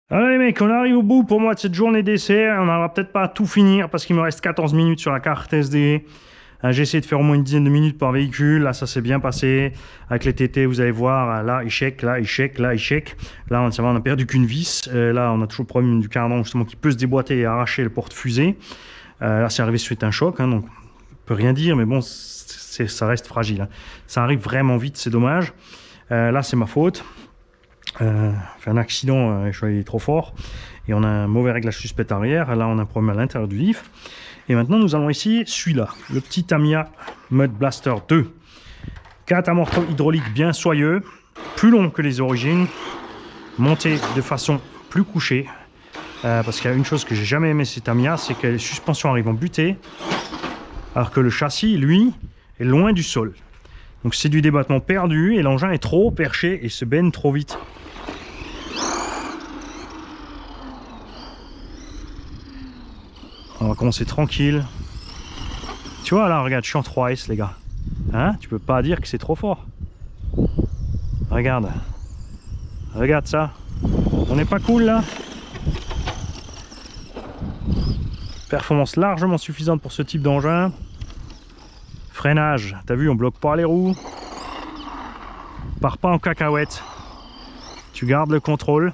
Allez les mecs, on arrive au bout pour moi de cette journée d'essai. On n'arrivera peut-être pas à tout finir parce qu'il me reste 14 minutes sur la carte SD. J'ai essayé de faire au moins une dizaine de minutes par véhicule. Là, ça s'est bien passé. Avec les TT, vous allez voir, là, échec, là, échec, là, échec. Là, on n'a perdu qu'une vis. Là, on a toujours le problème du cardan justement qui peut se déboîter et arracher le porte-fusée. Là, c'est arrivé suite à un choc, hein, donc on peut rien dire, mais bon, ça reste fragile. Hein. Ça arrive vraiment vite, c'est dommage. Là, c'est ma faute. Fait un accident, je suis allé trop fort et on a un mauvais réglage suspect arrière. Là on a un problème à l'intérieur du diff et maintenant nous allons essayer celui-là, le petit Tamiya Mud Blaster 2, 4 amortisseurs hydrauliques bien soyeux, plus long que les origines, monté de façon plus couchée, parce qu'il y a une chose que j'ai jamais aimé chez Tamiya, c'est que les suspensions arrivent en butée alors que le châssis lui est loin du sol, donc c'est du débattement perdu et l'engin est trop perché et se baigne trop vite. On va commencer tranquille. Tu vois là, regarde, je suis en 3S les gars. Hein? Tu peux pas dire que c'est trop fort. Regarde. Regarde ça. On n'est pas cool là? Performance largement suffisante pour ce type d'engin. Freinage, t'as vu, on bloque pas les roues. Part pas en cacahuète. Tu gardes le contrôle.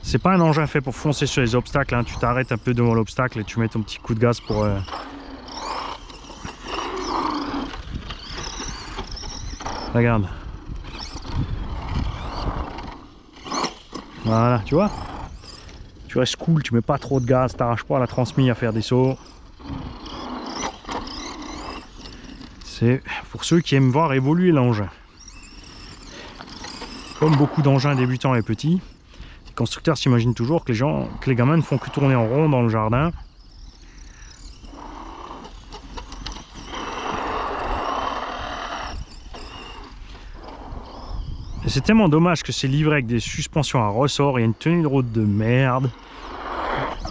C'est pas un engin fait pour foncer sur les obstacles, hein. Tu t'arrêtes un peu devant l'obstacle et tu mets ton petit coup de gaz pour... Regarde. Voilà, tu vois. Tu restes cool, tu mets pas trop de gaz, t'arraches pas la transmise à faire des sauts. C'est pour ceux qui aiment voir évoluer l'engin. Comme beaucoup d'engins débutants et petits, les constructeurs s'imaginent toujours que les gamins ne font que tourner en rond dans le jardin. Et c'est tellement dommage que c'est livré avec des suspensions à ressort, il y a une tenue de route de merde.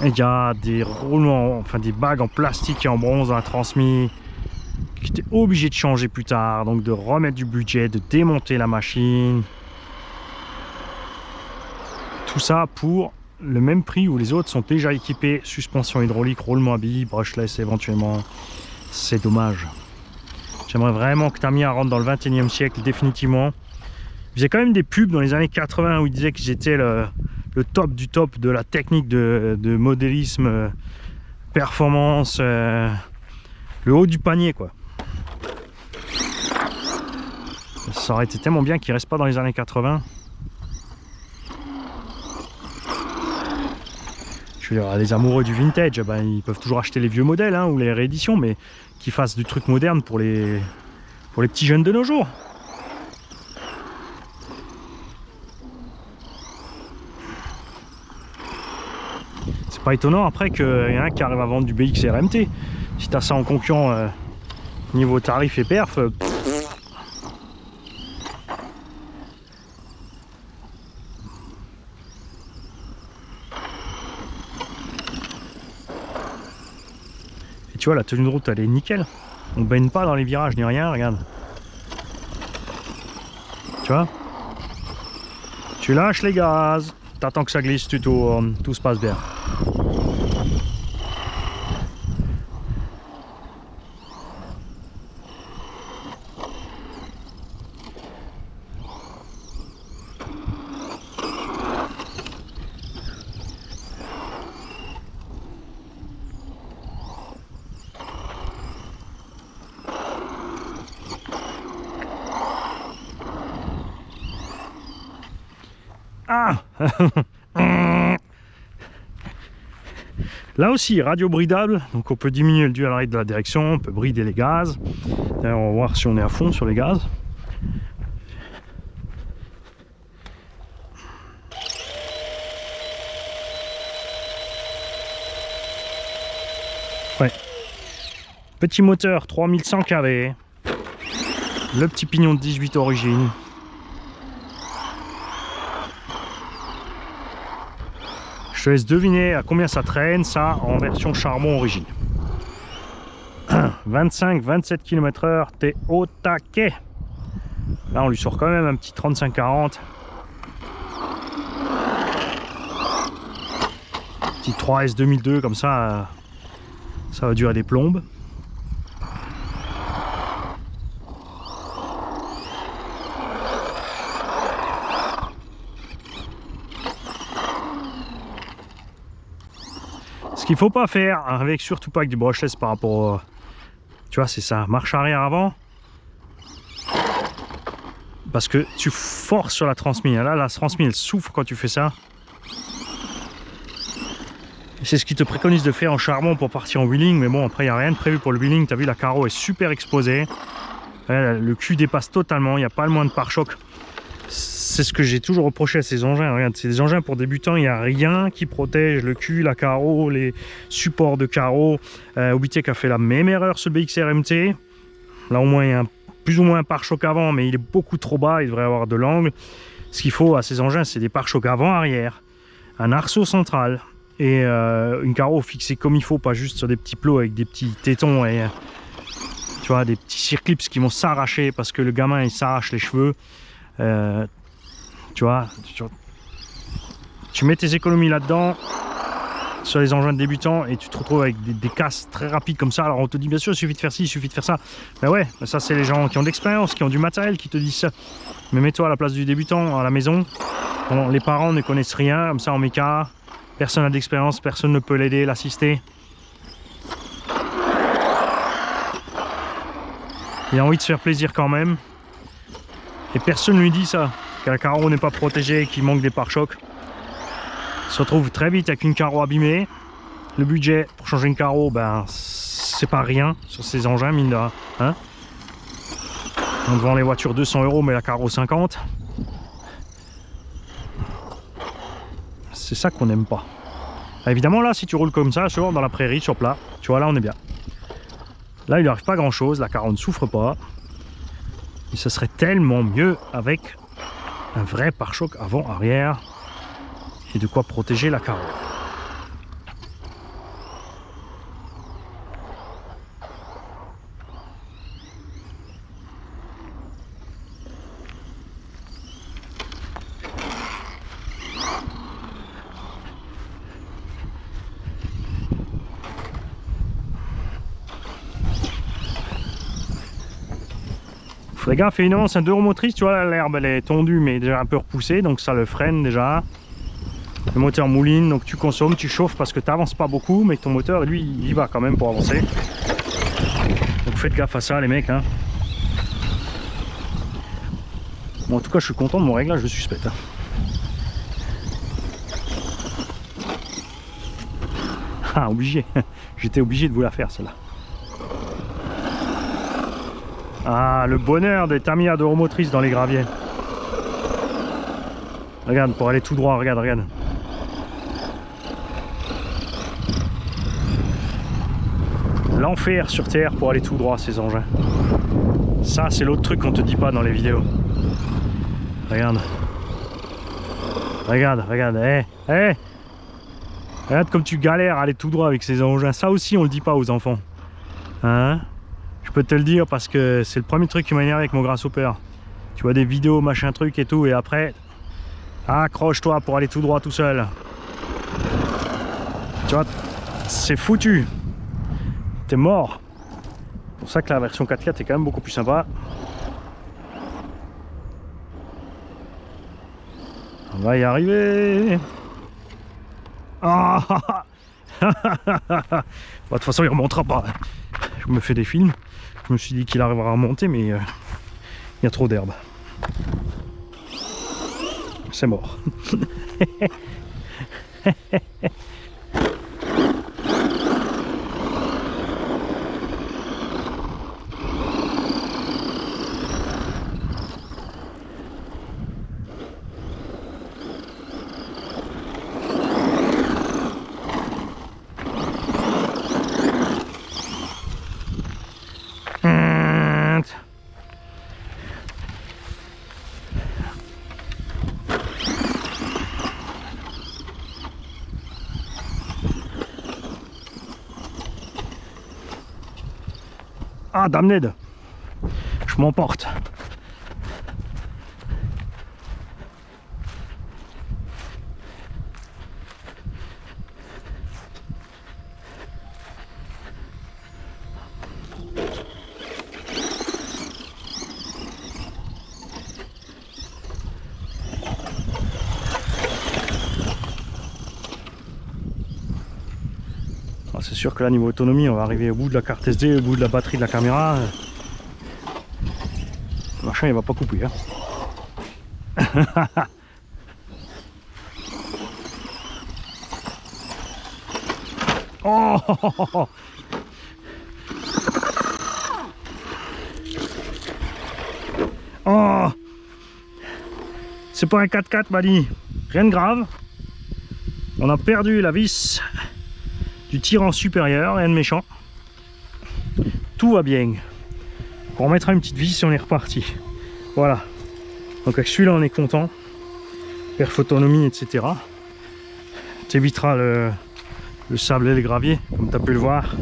Il y a des roulements, enfin des bagues en plastique et en bronze dans la transmise qui étaient obligés de changer plus tard, donc de remettre du budget, de démonter la machine. Tout ça pour le même prix où les autres sont déjà équipés, suspension hydraulique, roulement à billes, brushless éventuellement. C'est dommage. J'aimerais vraiment que Tamiya rentre dans le 21e siècle définitivement. Il faisait quand même des pubs dans les années 80 où ils disaient qu'ils étaient le top du top de la technique de modélisme, performance, le haut du panier quoi. Ça aurait été tellement bien qu'ils ne restent pas dans les années 80. Je veux dire, les amoureux du vintage, ben, ils peuvent toujours acheter les vieux modèles hein, ou les rééditions, mais qu'ils fassent du truc moderne pour les petits jeunes de nos jours. C'est pas étonnant après qu'il y en a qui arrivent à vendre du BX RMT. Si tu as ça en concurrent niveau tarif et perf, et tu vois la tenue de route elle est nickel. On baigne pas dans les virages ni rien, regarde. Tu vois? Tu lâches les gaz, t'attends que ça glisse, tu tournes, tout se passe bien. Ah Là aussi, radio bridable, donc on peut diminuer le dual rate de la direction, on peut brider les gaz. D'ailleurs, on va voir si on est à fond sur les gaz. Ouais. Petit moteur 3100 kV. Le petit pignon de 18 origine. Je te laisse deviner à combien ça traîne, ça, en version charbon origine. 25-27 km/h, t'es au taquet. Là, on lui sort quand même un petit 35-40. Petit 3S 2002 comme ça va durer des plombes. Ce qu'il faut pas faire, avec surtout pas avec du brushless par rapport au, tu vois, c'est ça, marche arrière avant, parce que tu forces sur la transmise. Là, la transmise elle souffre quand tu fais ça. C'est ce qu'ils te préconise de faire en charbon pour partir en wheeling, mais bon, après il n'y a rien de prévu pour le wheeling. Tu as vu, la carreau est super exposée, le cul dépasse totalement, il n'y a pas le moins de pare-choc. C'est ce que j'ai toujours reproché à ces engins. Regarde, c'est des engins pour débutants, il n'y a rien qui protège le cul, la carreau, les supports de carreau. Obitek a fait la même erreur sur le BXR MT. Là au moins il y a plus ou moins un pare-choc avant, mais il est beaucoup trop bas, il devrait avoir de l'angle. Ce qu'il faut à ces engins, c'est des pare-chocs avant-arrière, un arceau central et une carreau fixée comme il faut, pas juste sur des petits plots avec des petits tétons et tu vois, des petits circlips qui vont s'arracher parce que le gamin il s'arrache les cheveux. Tu vois, tu mets tes économies là-dedans sur les engins de débutants et tu te retrouves avec des casses très rapides comme ça. Alors on te dit bien sûr il suffit de faire ci, il suffit de faire ça. Mais ouais, ça c'est les gens qui ont de l'expérience, qui ont du matériel qui te disent ça. Mais mets-toi à la place du débutant à la maison. Bon, les parents ne connaissent rien, comme ça en méca, personne n'a d'expérience, personne ne peut l'aider, l'assister. Il a envie de se faire plaisir quand même. Et personne ne lui dit ça, que la carreau n'est pas protégée, qu'il manque des pare-chocs. Il se retrouve très vite avec une carreau abîmée. Le budget pour changer une carreau, ben, c'est pas rien sur ces engins, mine de rien. Hein, on vend les voitures 200 €, mais la carreau 50. C'est ça qu'on n'aime pas. Évidemment, là, si tu roules comme ça, dans la prairie, sur plat, tu vois, là, on est bien. Là, il n'arrive pas grand-chose, la carreau ne souffre pas. Et ce serait tellement mieux avec un vrai pare-choc avant-arrière et de quoi protéger la carreau. Fais gaffe, évidemment, c'est un 2 roues motrices, tu vois, l'herbe elle est tondue mais déjà un peu repoussée, donc ça le freine déjà. Le moteur mouline, donc tu consommes, tu chauffes parce que tu n'avances pas beaucoup, mais ton moteur, lui, il y va quand même pour avancer. Donc faites gaffe à ça, les mecs. Hein. Bon, en tout cas, je suis content de mon réglage de suspect. Hein. Ah, obligé. J'étais obligé de vous la faire, celle-là. Ah, le bonheur des Tamiya de motrice dans les graviers. Regarde, pour aller tout droit, regarde, regarde. L'enfer sur terre pour aller tout droit, ces engins. Ça, c'est l'autre truc qu'on te dit pas dans les vidéos. Regarde. Regarde, regarde. Regarde comme tu galères à aller tout droit avec ces engins. Ça aussi, on le dit pas aux enfants. Hein? Je peux te le dire parce que c'est le premier truc qui m'a énervé avec mon grasshopper. Tu vois des vidéos, machin truc et tout, et après, accroche-toi pour aller tout droit tout seul. Tu vois, c'est foutu. T'es mort. C'est pour ça que la version 4x4 est quand même beaucoup plus sympa. On va y arriver. Ah. Bon, de toute façon, il remontera pas. Je me fais des films. Je me suis dit qu'il arrivera à remonter, mais il y a trop d'herbe. C'est mort. Ah, damned, je m'emporte. c'est sûr que là, niveau autonomie, on va arriver au bout de la carte SD, au bout de la batterie de la caméra. Le machin, il va pas couper. Hein. Oh, oh, c'est pas un 4x4, Mali. Rien de grave. On a perdu la vis du tirant supérieur, rien de méchant. Tout va bien. On remettra une petite vis et on est reparti. Voilà. Donc avec celui-là, on est content. Perf autonomie, etc. Tu éviteras le sable et le gravier, comme tu as pu le voir.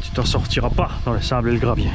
Tu t'en sortiras pas dans le sable et le gravier.